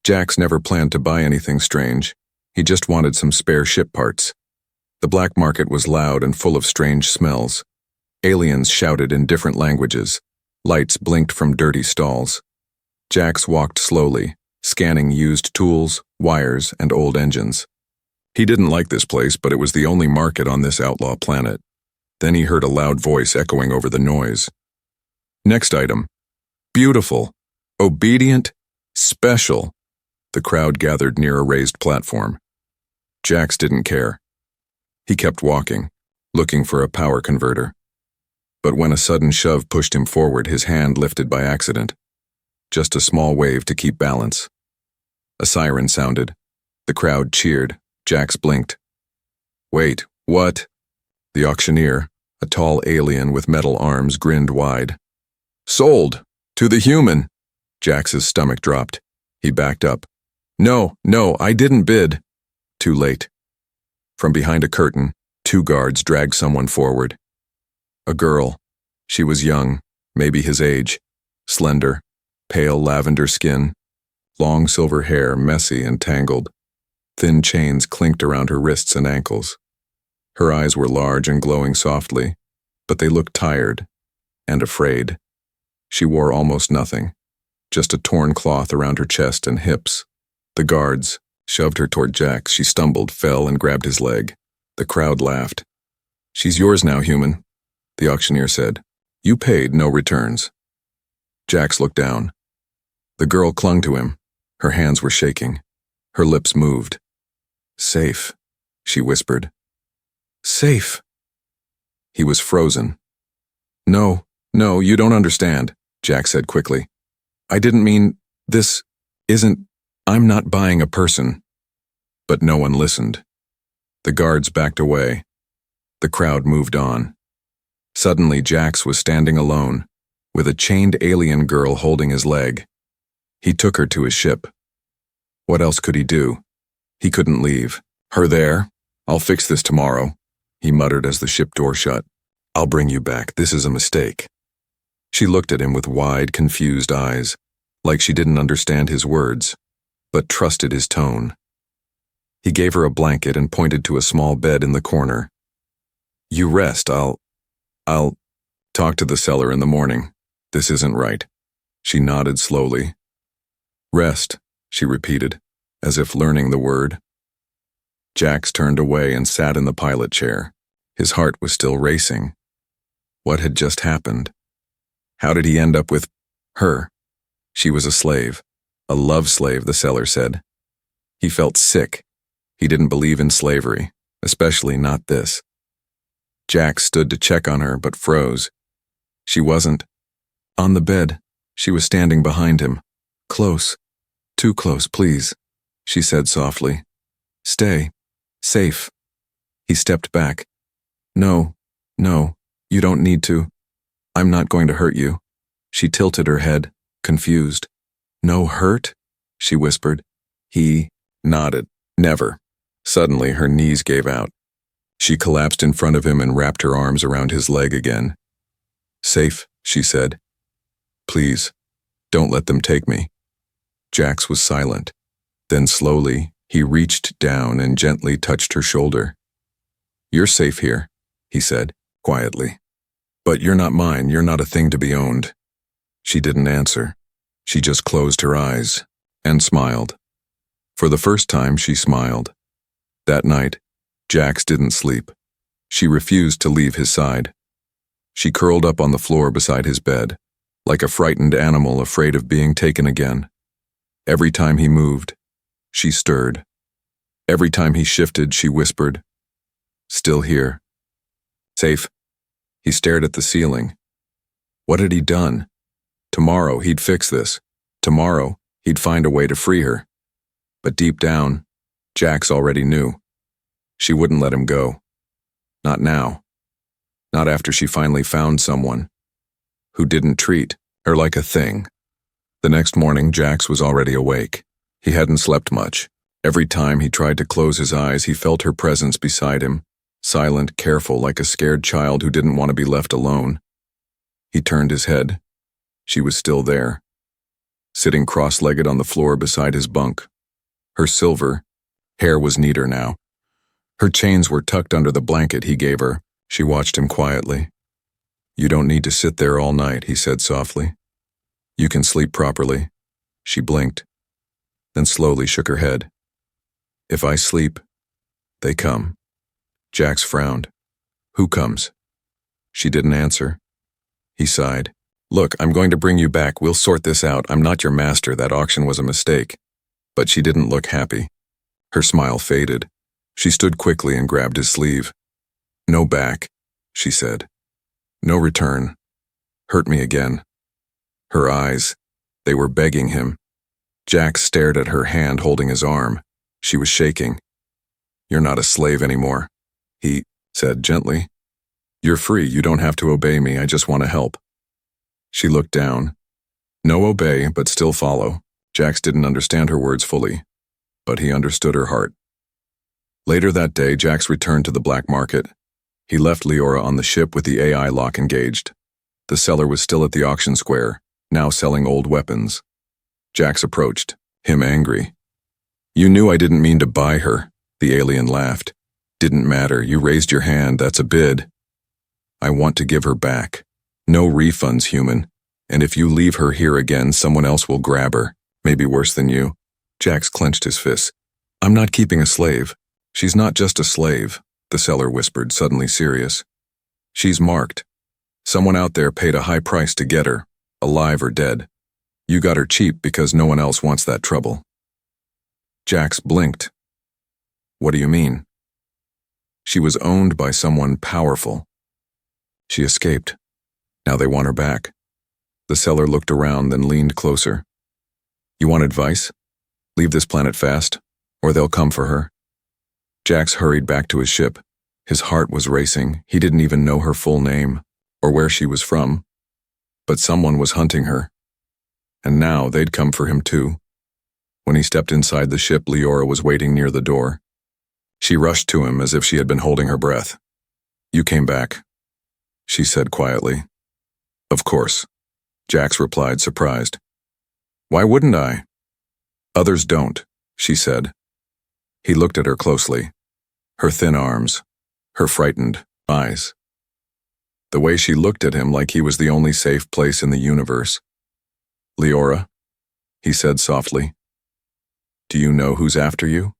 Jax never planned to buy anything strange. He just wanted some spare ship parts. The black market was loud and full of strange smells. Aliens shouted in different languages. Lights blinked from dirty stalls. Jax walked slowly, scanning used tools, wires, and old engines. He didn't like this place, but it was the only market on this outlaw planet. Then he heard a loud voice echoing over the noise. Next item. Beautiful. Obedient. Special. The crowd gathered near a raised platform. Jax didn't care. He kept walking, looking for a power converter. But when a sudden shove pushed him forward, his hand lifted by accident. Just a small wave to keep balance. A siren sounded. The crowd cheered. Jax blinked. Wait, what? The auctioneer, a tall alien with metal arms, grinned wide. Sold! To the human! Jax's stomach dropped. He backed up. No, I didn't bid. Too late. From behind a curtain, 2 guards dragged someone forward. A girl. She was young, maybe his age, slender, pale lavender skin, long silver hair messy and tangled. Thin chains clinked around her wrists and ankles. Her eyes were large and glowing softly, but they looked tired and afraid. She wore almost nothing, just a torn cloth around her chest and hips. The guards shoved her toward Jax. She stumbled, fell, and grabbed his leg. The crowd laughed. She's yours now, human, the auctioneer said. You paid, no returns. Jax looked down. The girl clung to him. Her hands were shaking. Her lips moved. Safe, she whispered. Safe. He was frozen. No, you don't understand, Jax said quickly. I didn't mean, this isn't, I'm not buying a person. But no one listened. The guards backed away. The crowd moved on. Suddenly, Jax was standing alone, with a chained alien girl holding his leg. He took her to his ship. What else could he do? He couldn't leave. Her there? I'll fix this tomorrow, he muttered as the ship door shut. I'll bring you back. This is a mistake. She looked at him with wide, confused eyes, like she didn't understand his words, but trusted his tone. He gave her a blanket and pointed to a small bed in the corner. You rest. I'll talk to the seller in the morning. This isn't right. She nodded slowly. Rest, she repeated, as if learning the word. Jax turned away and sat in the pilot chair. His heart was still racing. What had just happened? How did he end up with her? She was a slave. A love slave, the seller said. He felt sick. He didn't believe in slavery, especially not this. Jax stood to check on her, but froze. She wasn't. On the bed, she was standing behind him. Close. Too close, please, she said softly. Stay. Safe. He stepped back. No, you don't need to. I'm not going to hurt you. She tilted her head, confused. No hurt? She whispered. He nodded. Never. Suddenly, her knees gave out. She collapsed in front of him and wrapped her arms around his leg again. Safe, she said. Please, don't let them take me. Jax was silent. Then slowly, he reached down and gently touched her shoulder. You're safe here, he said, quietly. But you're not mine. You're not a thing to be owned. She didn't answer. She just closed her eyes and smiled. For the first time, she smiled. That night, Jax didn't sleep. She refused to leave his side. She curled up on the floor beside his bed, like a frightened animal afraid of being taken again. Every time he moved, she stirred. Every time he shifted, she whispered, Still here. Safe. He stared at the ceiling. What had he done? Tomorrow, he'd fix this. Tomorrow, he'd find a way to free her. But deep down, Jax already knew. She wouldn't let him go. Not now. Not after she finally found someone who didn't treat her like a thing. The next morning, Jax was already awake. He hadn't slept much. Every time he tried to close his eyes, he felt her presence beside him, silent, careful, like a scared child who didn't want to be left alone. He turned his head. She was still there. sitting cross-legged on the floor beside his bunk. Her silver hair was neater now. Her chains were tucked under the blanket he gave her. She watched him quietly. "You don't need to sit there all night," he said softly. "You can sleep properly." She blinked, then slowly shook her head. "If I sleep, they come." Jax frowned. "Who comes?" She didn't answer. He sighed. "Look, I'm going to bring you back. We'll sort this out. I'm not your master. That auction was a mistake." But she didn't look happy. Her smile faded. She stood quickly and grabbed his sleeve. "No back," she said. "No return. Hurt me again." Her eyes, they were begging him. Jax stared at her hand holding his arm. She was shaking. "You're not a slave anymore," he said gently. "You're free. You don't have to obey me. I just want to help." She looked down. No obey, but still follow. Jax didn't understand her words fully, but he understood her heart. Later that day, Jax returned to the black market. He left Leora on the ship with the AI lock engaged. The seller was still at the auction square, now selling old weapons. Jax approached, him angry. "You knew I didn't mean to buy her," the alien laughed. "Didn't matter, you raised your hand, that's a bid. I want to give her back. No refunds, human. And if you leave her here again, someone else will grab her, maybe worse than you." Jax clenched his fists. "I'm not keeping a slave." "She's not just a slave," the seller whispered, suddenly serious. "She's marked. Someone out there paid a high price to get her, alive or dead. You got her cheap because no one else wants that trouble." Jax blinked. "What do you mean?" "She was owned by someone powerful. She escaped. Now they want her back." The seller looked around, then leaned closer. "You want advice? Leave this planet fast, or they'll come for her." Jax hurried back to his ship. His heart was racing. He didn't even know her full name, or where she was from. But someone was hunting her. And now they'd come for him too. When he stepped inside the ship, Leora was waiting near the door. She rushed to him as if she had been holding her breath. "You came back," she said quietly. "Of course," Jax replied, surprised. "Why wouldn't I?" "Others don't," she said. He looked at her closely. Her thin arms, her frightened eyes. The way she looked at him like he was the only safe place in the universe. "Leora," he said softly. "Do you know who's after you?"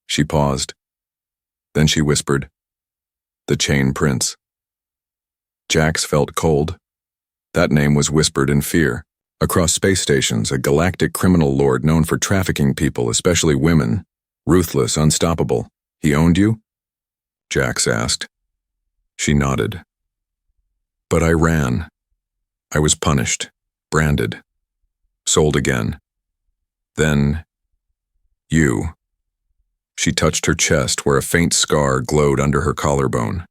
She paused. Then she whispered, "The Chain Prince." Jax felt cold. That name was whispered in fear. Across space stations, a galactic criminal lord known for trafficking people, especially women. Ruthless, unstoppable. "He owned you?" Jax asked. She nodded. "But I ran. I was punished, branded, sold again. Then, you." She touched her chest where a faint scar glowed under her collarbone.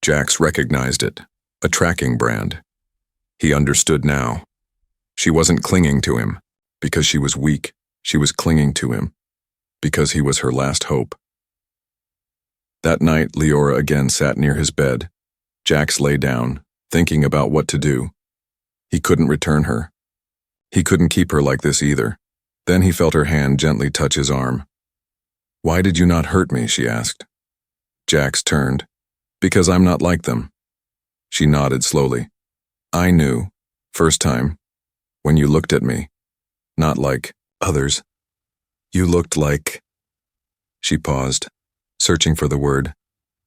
Jax recognized it, a tracking brand. He understood now. She wasn't clinging to him because she was weak. She was clinging to him because he was her last hope. That night, Leora again sat near his bed. Jax lay down, thinking about what to do. He couldn't return her. He couldn't keep her like this either. Then he felt her hand gently touch his arm. "Why did you not hurt me?" she asked. Jax turned. "Because I'm not like them." She nodded slowly. "I knew, first time, when you looked at me, not like others. You looked like..." She paused, searching for the word,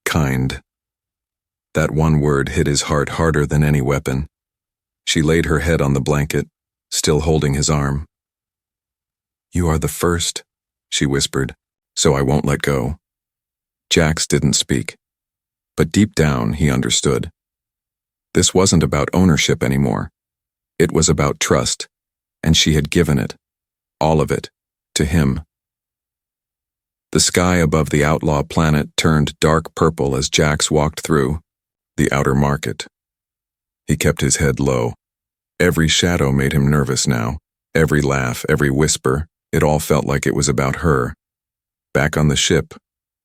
"kind." That one word hit his heart harder than any weapon. She laid her head on the blanket, still holding his arm. "You are the first," she whispered, "so I won't let go." Jax didn't speak, but deep down he understood. This wasn't about ownership anymore. It was about trust, and she had given it, all of it, to him. The sky above the outlaw planet turned dark purple as Jax walked through the outer market. He kept his head low. Every shadow made him nervous now. Every laugh, every whisper, it all felt like it was about her. Back on the ship,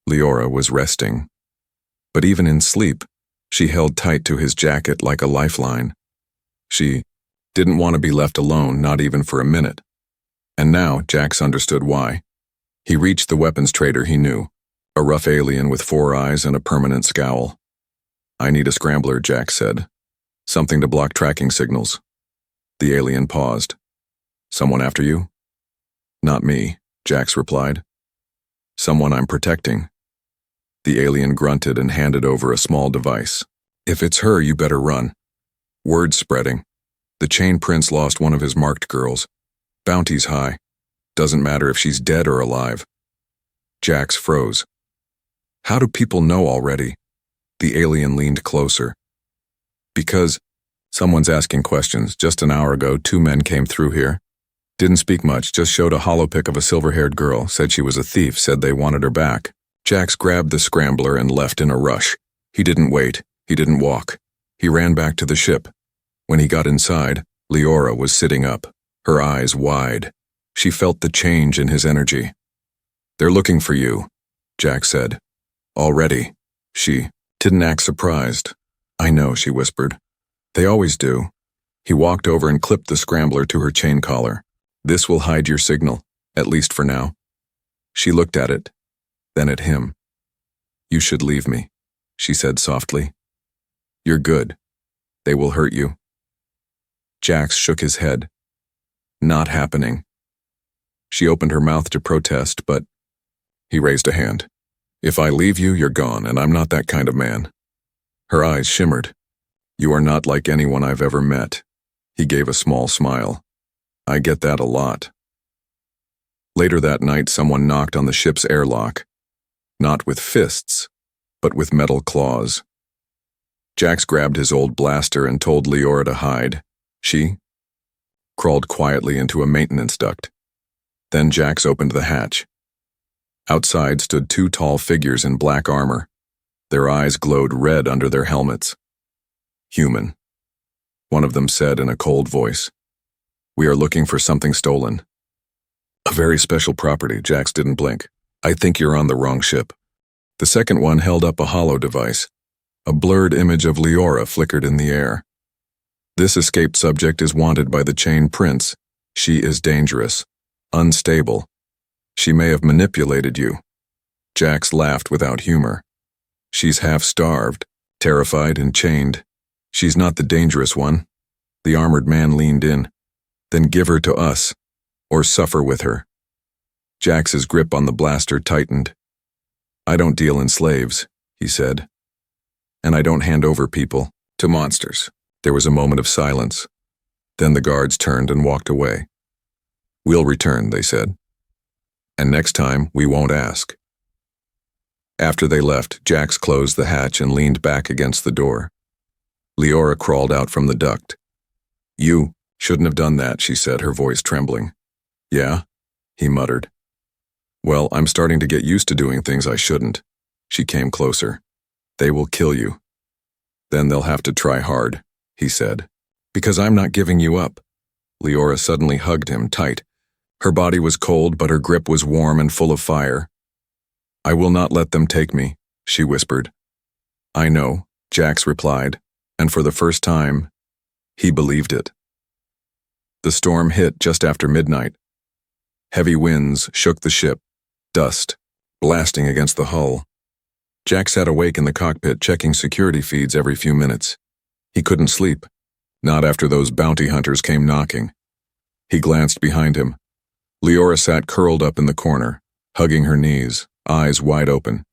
Leora was resting. But even in sleep, she held tight to his jacket like a lifeline. She Didn't want to be left alone, not even for a minute. And now Jax understood why. He reached the weapons trader he knew, a rough alien with 4 eyes and a permanent scowl. "I need a scrambler," Jax said. "Something to block tracking signals." The alien paused. "Someone after you?" "Not me," Jax replied. "Someone I'm protecting." The alien grunted and handed over a small device. "If it's her, you better run." Word's spreading. The chain prince lost one of his marked girls. Bounty's high. Doesn't matter if she's dead or alive. Jax froze. "How do people know already?" The alien leaned closer. "Because someone's asking questions. Just an hour ago, 2 men came through here. Didn't speak much, just showed a hollow pic of a silver-haired girl, said she was a thief, said they wanted her back." Jax grabbed the scrambler and left in a rush. He didn't wait. He didn't walk. He ran back to the ship. When he got inside, Leora was sitting up, her eyes wide. She felt the change in his energy. "They're looking for you," Jax said. "Already." She didn't act surprised. "I know," she whispered. "They always do." He walked over and clipped the scrambler to her chain collar. "This will hide your signal, at least for now." She looked at it, then at him. "You should leave me," she said softly. "You're good. They will hurt you." Jax shook his head. "Not happening." She opened her mouth to protest, but he raised a hand. "If I leave you, you're gone, and I'm not that kind of man." Her eyes shimmered. "You are not like anyone I've ever met." He gave a small smile. "I get that a lot." Later that night, someone knocked on the ship's airlock. Not with fists, but with metal claws. Jax grabbed his old blaster and told Leora to hide. She crawled quietly into a maintenance duct. Then Jax opened the hatch. Outside stood 2 tall figures in black armor. Their eyes glowed red under their helmets. "Human," one of them said in a cold voice. "We are looking for something stolen." "A very special property," Jax didn't blink. "I think you're on the wrong ship." The second one held up a hollow device. A blurred image of Leora flickered in the air. "This escaped subject is wanted by the Chain Prince. She is dangerous, unstable. She may have manipulated you." Jax laughed without humor. "She's half-starved, terrified and chained. She's not the dangerous one." The armored man leaned in. "Then give her to us, or suffer with her." Jax's grip on the blaster tightened. "I don't deal in slaves," he said. "And I don't hand over people to monsters." There was a moment of silence. Then the guards turned and walked away. "We'll return," they said. "And next time, we won't ask." After they left, Jax closed the hatch and leaned back against the door. Leora crawled out from the duct. "You shouldn't have done that," she said, her voice trembling. "Yeah?" he muttered. "Well, I'm starting to get used to doing things I shouldn't." She came closer. "They will kill you. Then they'll have to try hard," he said. "Because I'm not giving you up." Leora suddenly hugged him tight. Her body was cold, but her grip was warm and full of fire. "I will not let them take me," she whispered. "I know," Jax replied, and for the first time, he believed it. The storm hit just after midnight. Heavy winds shook the ship, dust blasting against the hull. Jax sat awake in the cockpit, checking security feeds every few minutes. He couldn't sleep, not after those bounty hunters came knocking. He glanced behind him. Leora sat curled up in the corner, hugging her knees, eyes wide open.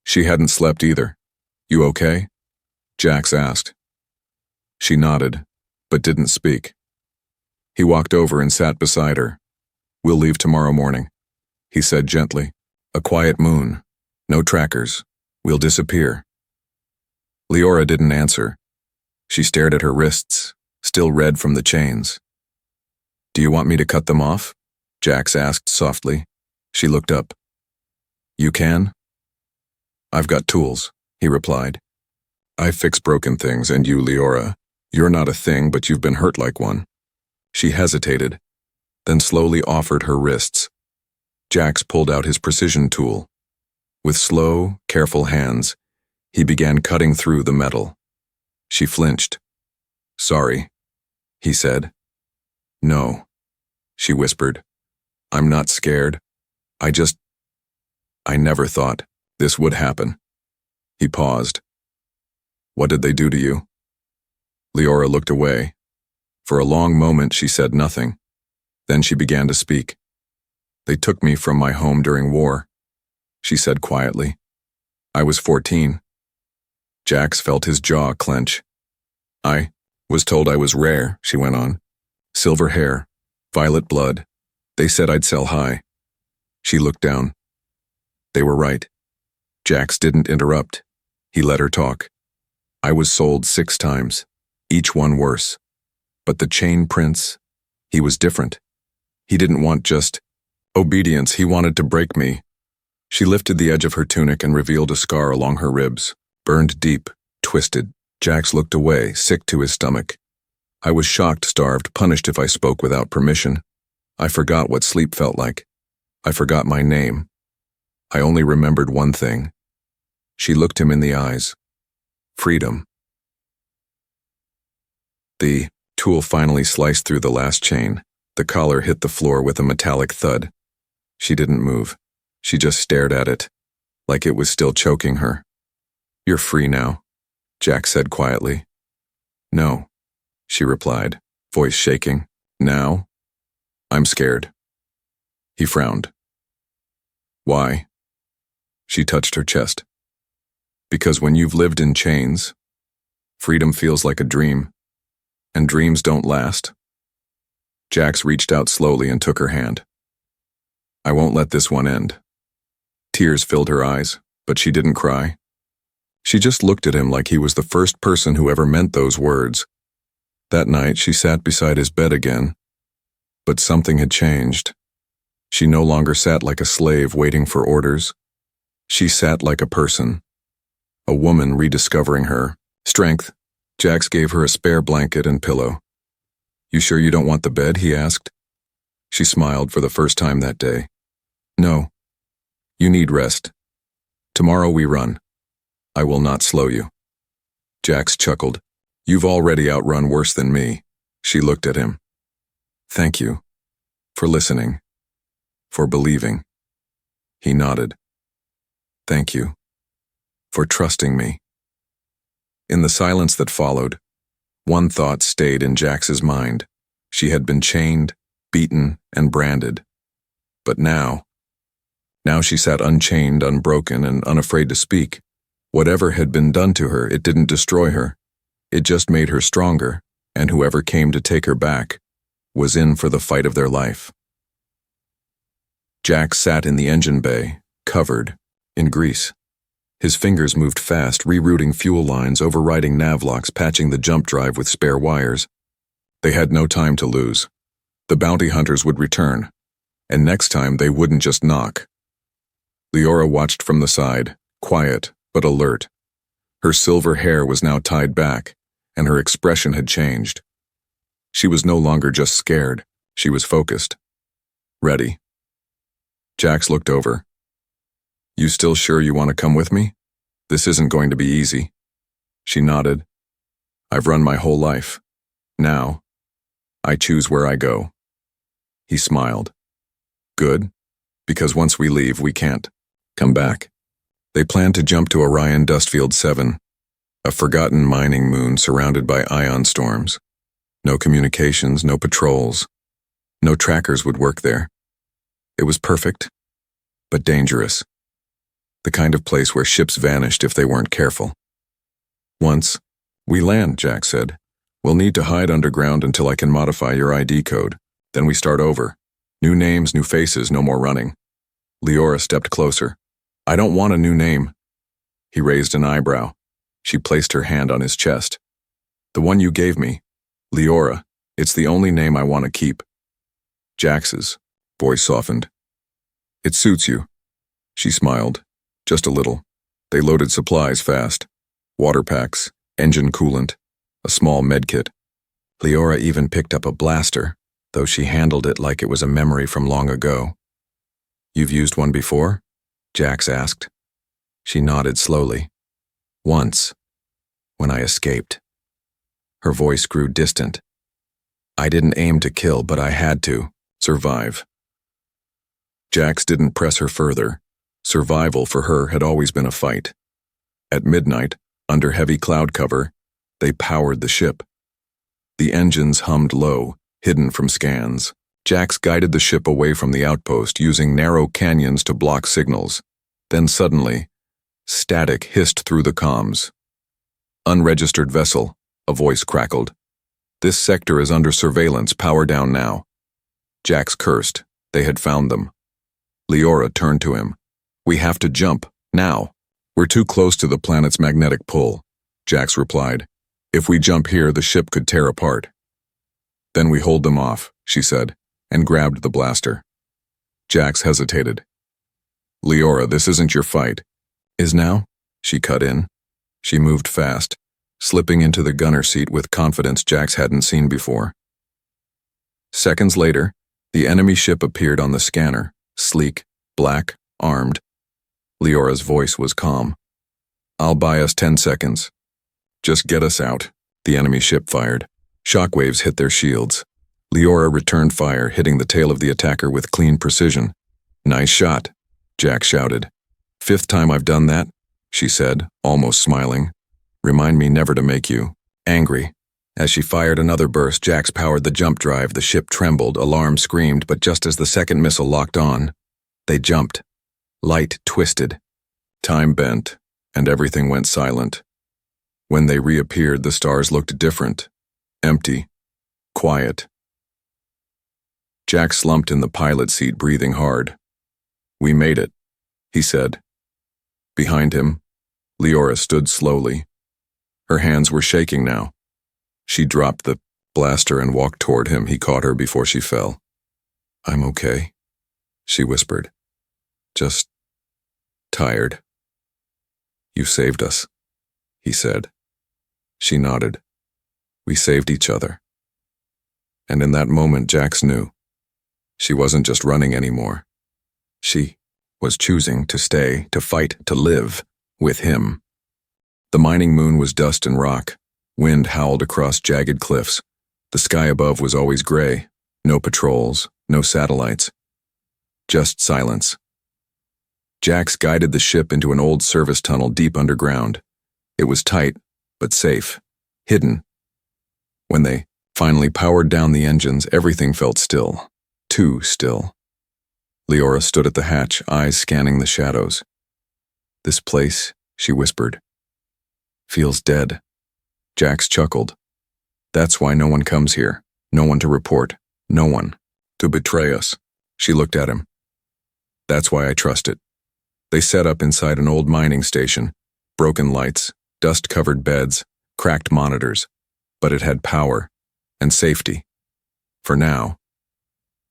She hadn't slept either. "You okay?" Jax asked. She nodded, but didn't speak. He walked over and sat beside her. "We'll leave tomorrow morning," he said gently. "A quiet moon. No trackers. We'll disappear." Leora didn't answer. She stared at her wrists, still red from the chains. "Do you want me to cut them off?" Jax asked softly. She looked up. "You can?" "I've got tools," he replied. "I fix broken things, and you, Leora, you're not a thing, but you've been hurt like one." She hesitated, then slowly offered her wrists. Jax pulled out his precision tool. With slow, careful hands, he began cutting through the metal. She flinched. "Sorry." he said. No, she whispered. I'm not scared. I never thought this would happen. He paused. What did they do to you? Leora looked away. For a long moment she said nothing. Then she began to speak. They took me from my home during war, she said quietly. I was 14. Jax felt his jaw clench. I was told I was rare, she went on. Silver hair, violet blood. They said I'd sell high. She looked down. They were right. Jax didn't interrupt. He let her talk. I was sold 6 times, each one worse. But the chain prince, he was different. He didn't want just obedience, he wanted to break me. She lifted the edge of her tunic and revealed a scar along her ribs, burned deep, twisted. Jax looked away, sick to his stomach. I was shocked, starved, punished if I spoke without permission. I forgot what sleep felt like. I forgot my name. I only remembered one thing. She looked him in the eyes. Freedom. The tool finally sliced through the last chain. The collar hit the floor with a metallic thud. She didn't move. She just stared at it, like it was still choking her. You're free now, Jax said quietly. No, she replied, voice shaking. Now? I'm scared. He frowned. Why? She touched her chest. Because when you've lived in chains, freedom feels like a dream, and dreams don't last. Jax reached out slowly and took her hand. I won't let this one end. Tears filled her eyes, but she didn't cry. She just looked at him like he was the first person who ever meant those words. That night, she sat beside his bed again. But something had changed. She no longer sat like a slave waiting for orders. She sat like a person. A woman rediscovering her strength. Jax gave her a spare blanket and pillow. You sure you don't want the bed? He asked. She smiled for the first time that day. No. You need rest. Tomorrow we run. I will not slow you. Jax chuckled. You've already outrun worse than me. She looked at him. Thank you. For listening. For believing. He nodded. Thank you. For trusting me. In the silence that followed, one thought stayed in Jax's mind. She had been chained, beaten, and branded. But now she sat unchained, unbroken, and unafraid to speak. Whatever had been done to her, it didn't destroy her. It just made her stronger, and whoever came to take her back was in for the fight of their life. Jax sat in the engine bay, covered in grease. His fingers moved fast, rerouting fuel lines, overriding navlocks, patching the jump drive with spare wires. They had no time to lose. The bounty hunters would return, and next time they wouldn't just knock. Leora watched from the side, quiet but alert. Her silver hair was now tied back, and her expression had changed. She was no longer just scared, she was focused. Ready. Jax looked over. You still sure you want to come with me? This isn't going to be easy. She nodded. I've run my whole life. Now, I choose where I go. He smiled. Good, because once we leave, we can't come back. They planned to jump to Orion Dustfield 7, a forgotten mining moon surrounded by ion storms. No communications, no patrols. No trackers would work there. It was perfect, but dangerous. The kind of place where ships vanished if they weren't careful. Once we land, Jax said. We'll need to hide underground until I can modify your ID code. Then we start over. New names, new faces, no more running. Leora stepped closer. I don't want a new name. He raised an eyebrow. She placed her hand on his chest. The one you gave me, Leora, it's the only name I want to keep. Jax's voice softened. It suits you. She smiled. Just a little. They loaded supplies fast. Water packs, engine coolant, a small medkit. Leora even picked up a blaster, though she handled it like it was a memory from long ago. You've used one before? Jax asked. She nodded slowly. Once, when I escaped. Her voice grew distant. I didn't aim to kill, but I had to. Survive. Jax didn't press her further. Survival for her had always been a fight. At midnight, under heavy cloud cover, they powered the ship. The engines hummed low, hidden from scans. Jax guided the ship away from the outpost, using narrow canyons to block signals. Then suddenly, static hissed through the comms. Unregistered vessel, a voice crackled. This sector is under surveillance, power down now. Jax cursed. They had found them. Leora turned to him. We have to jump, now. We're too close to the planet's magnetic pull, Jax replied. If we jump here, the ship could tear apart. Then we hold them off, she said, and grabbed the blaster. Jax hesitated. Leora, this isn't your fight. Is now? She cut in. She moved fast, slipping into the gunner seat with confidence Jax hadn't seen before. Seconds later, the enemy ship appeared on the scanner, sleek, black, armed. Leora's voice was calm. I'll buy us 10 seconds. Just get us out, the enemy ship fired. Shockwaves hit their shields. Leora returned fire, hitting the tail of the attacker with clean precision. Nice shot, Jax shouted. 5th time I've done that, she said, almost smiling. Remind me never to make you angry. As she fired another burst, Jax powered the jump drive. The ship trembled, alarm screamed, but just as the second missile locked on, they jumped. Light twisted. Time bent, and everything went silent. When they reappeared, the stars looked different. Empty. Quiet. Jack slumped in the pilot seat, breathing hard. We made it, he said. Behind him, Leora stood slowly. Her hands were shaking now. She dropped the blaster and walked toward him. He caught her before she fell. I'm okay, she whispered. Just tired. You saved us, he said. She nodded. We saved each other. And in that moment, Jax knew. She wasn't just running anymore. She was choosing to stay, to fight, to live with him. The mining moon was dust and rock. Wind howled across jagged cliffs. The sky above was always gray. No patrols, no satellites. Just silence. Jax guided the ship into an old service tunnel deep underground. It was tight, but safe, hidden. When they finally powered down the engines, everything felt still. Too still. Leora stood at the hatch, eyes scanning the shadows. This place, she whispered, feels dead. Jax chuckled. That's why no one comes here. No one to report. No one to betray us. She looked at him. That's why I trust it. They set up inside an old mining station. Broken lights, dust-covered beds, cracked monitors. But it had power and safety. For now.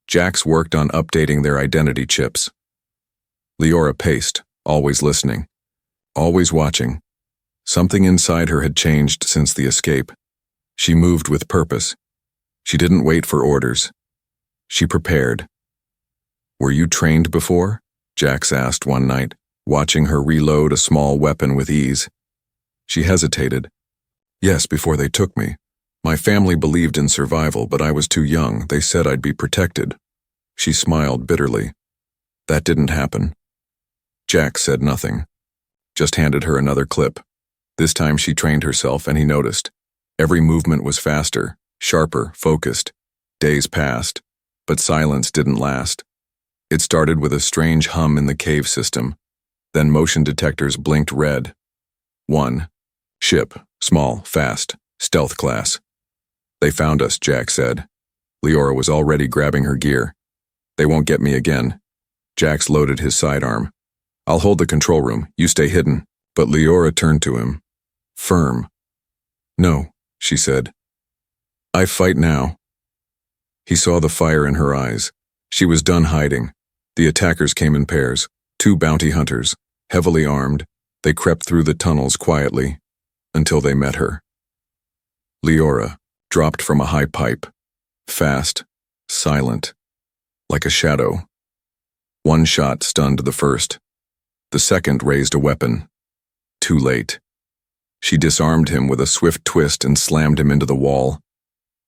Jax worked on updating their identity chips. Leora paced, always listening, always watching. Something inside her had changed since the escape. She moved with purpose. She didn't wait for orders. She prepared. Were you trained before? Jax asked one night, watching her reload a small weapon with ease. She hesitated. Yes, before they took me. My family believed in survival, but I was too young. They said I'd be protected. She smiled bitterly. That didn't happen. Jax said nothing, just handed her another clip. This time she trained herself, and he noticed. Every movement was faster, sharper, focused. Days passed, but silence didn't last. It started with a strange hum in the cave system. Then motion detectors blinked red. 1. Ship, small, fast, stealth class. They found us, Jax said. Leora was already grabbing her gear. They won't get me again. Jax loaded his sidearm. I'll hold the control room, you stay hidden. But Leora turned to him. Firm. No, she said. I fight now. He saw the fire in her eyes. She was done hiding. The attackers came in pairs, 2 bounty hunters, heavily armed. They crept through the tunnels quietly, until they met her. Leora dropped from a high pipe, fast, silent, like a shadow. One shot stunned the first. The second raised a weapon. Too late. She disarmed him with a swift twist and slammed him into the wall.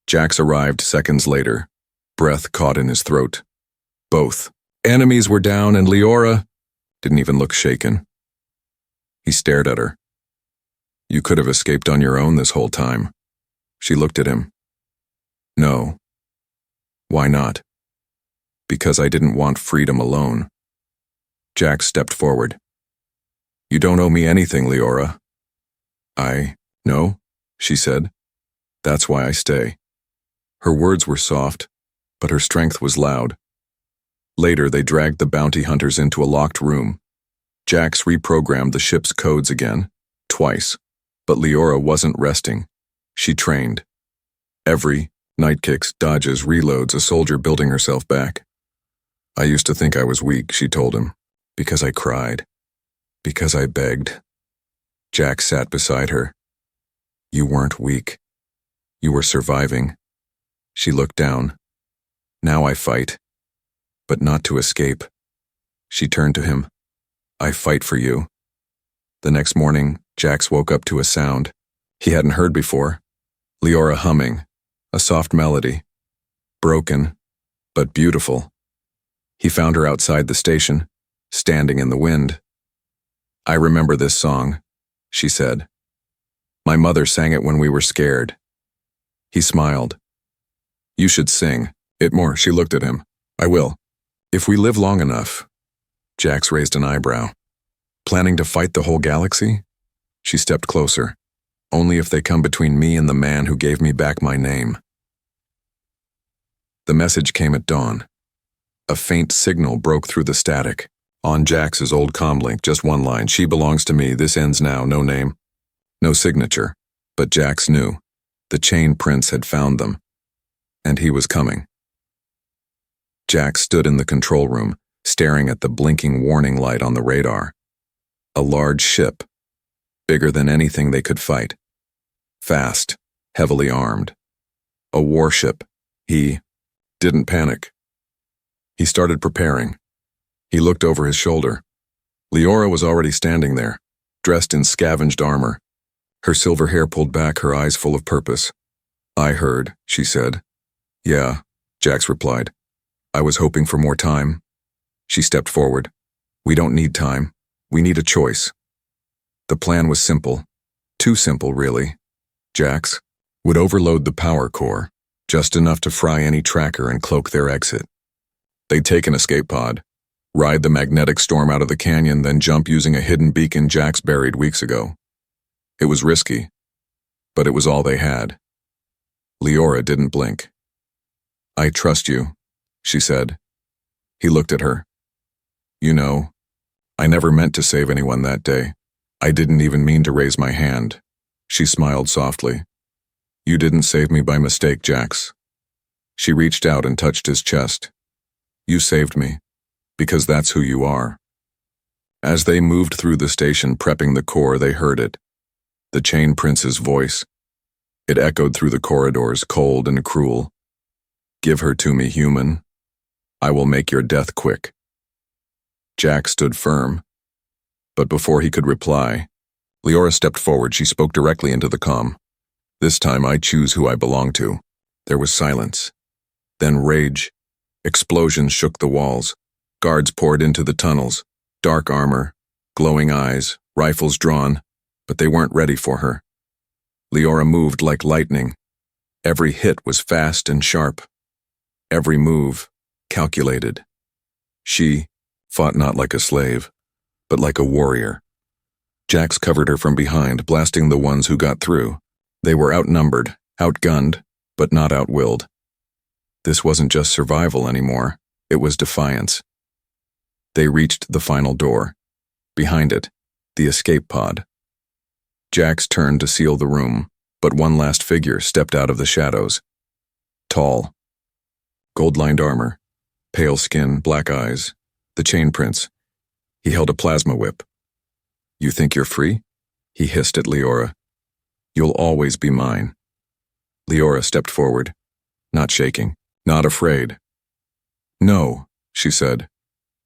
Jax arrived seconds later, breath caught in his throat. Both enemies were down and Leora didn't even look shaken. He stared at her. You could have escaped on your own this whole time. She looked at him. No. Why not? Because I didn't want freedom alone. Jax stepped forward. You don't owe me anything, Leora. I know, she said. That's why I stay. Her words were soft, but her strength was loud. Later, they dragged the bounty hunters into a locked room. Jax reprogrammed the ship's codes again, twice, but Leora wasn't resting. She trained. Every night kicks, dodges, reloads, a soldier building herself back. I used to think I was weak, she told him, because I cried, because I begged. Jax sat beside her. You weren't weak. You were surviving. She looked down. Now I fight, but not to escape. She turned to him. I fight for you. The next morning, Jax woke up to a sound he hadn't heard before. Leora humming, a soft melody. Broken, but beautiful. He found her outside the station, standing in the wind. I remember this song, she said. My mother sang it when we were scared. He smiled. You should sing it more, she looked at him. I will. If we live long enough. Jax raised an eyebrow. Planning to fight the whole galaxy? She stepped closer. Only if they come between me and the man who gave me back my name. The message came at dawn. A faint signal broke through the static. On Jax's old comlink, just one line. She belongs to me. This ends now. No name. No signature. But Jax knew. The chain prince had found them. And he was coming. Jax stood in the control room, staring at the blinking warning light on the radar. A large ship. Bigger than anything they could fight. Fast. Heavily armed. A warship. He didn't panic. He started preparing. He looked over his shoulder. Leora was already standing there, dressed in scavenged armor. Her silver hair pulled back, her eyes full of purpose. I heard, she said. Yeah, Jax replied. I was hoping for more time. She stepped forward. We don't need time. We need a choice. The plan was simple. Too simple, really. Jax would overload the power core, just enough to fry any tracker and cloak their exit. They'd take an escape pod, ride the magnetic storm out of the canyon, then jump using a hidden beacon Jax buried weeks ago. It was risky, but it was all they had. Leora didn't blink. I trust you, she said. He looked at her. You know, I never meant to save anyone that day. I didn't even mean to raise my hand. She smiled softly. You didn't save me by mistake, Jax. She reached out and touched his chest. You saved me, because that's who you are. As they moved through the station prepping the core, they heard it. The chain prince's voice. It echoed through the corridors, cold and cruel. Give her to me, human. I will make your death quick. Jax stood firm. But before he could reply, Leora stepped forward. She spoke directly into the comm. This time I choose who I belong to. There was silence. Then rage. Explosions shook the walls. Guards poured into the tunnels. Dark armor, glowing eyes, rifles drawn, but they weren't ready for her. Leora moved like lightning. Every hit was fast and sharp. Every move, calculated. She fought not like a slave, but like a warrior. Jax covered her from behind, blasting the ones who got through. They were outnumbered, outgunned, but not outwilled. This wasn't just survival anymore, it was defiance. They reached the final door. Behind it, the escape pod. Jax turned to seal the room, but one last figure stepped out of the shadows. Tall. Gold-lined armor, pale skin, black eyes, the chain prince. He held a plasma whip. You think you're free? He hissed at Leora. You'll always be mine. Leora stepped forward, not shaking, not afraid. No, she said.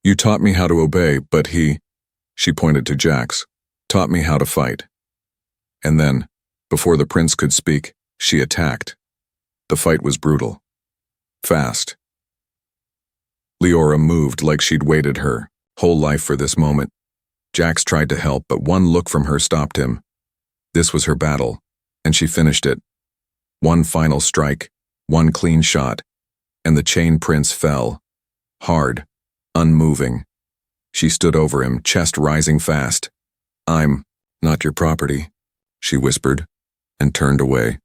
You taught me how to obey, but she pointed to Jax, taught me how to fight. And then, before the prince could speak, she attacked. The fight was brutal. Fast. Leora moved like she'd waited her whole life for this moment. Jax tried to help, but one look from her stopped him. This was her battle, and she finished it. One final strike, one clean shot, and the chain prince fell. Hard, unmoving. She stood over him, chest rising fast. "I'm not your property," she whispered, and turned away.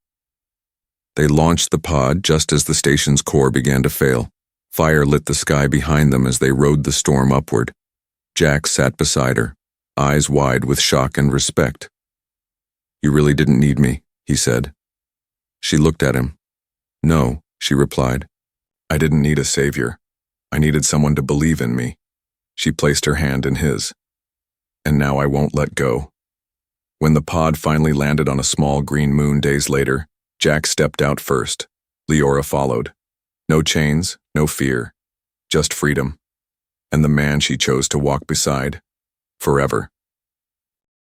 They launched the pod just as the station's core began to fail. Fire lit the sky behind them as they rode the storm upward. Jax sat beside her, eyes wide with shock and respect. "You really didn't need me," he said. She looked at him. "No," she replied. "I didn't need a savior. I needed someone to believe in me." She placed her hand in his. "And now I won't let go." When the pod finally landed on a small green moon days later, Jack stepped out first. Leora followed. No chains, no fear, just freedom. And the man she chose to walk beside, forever.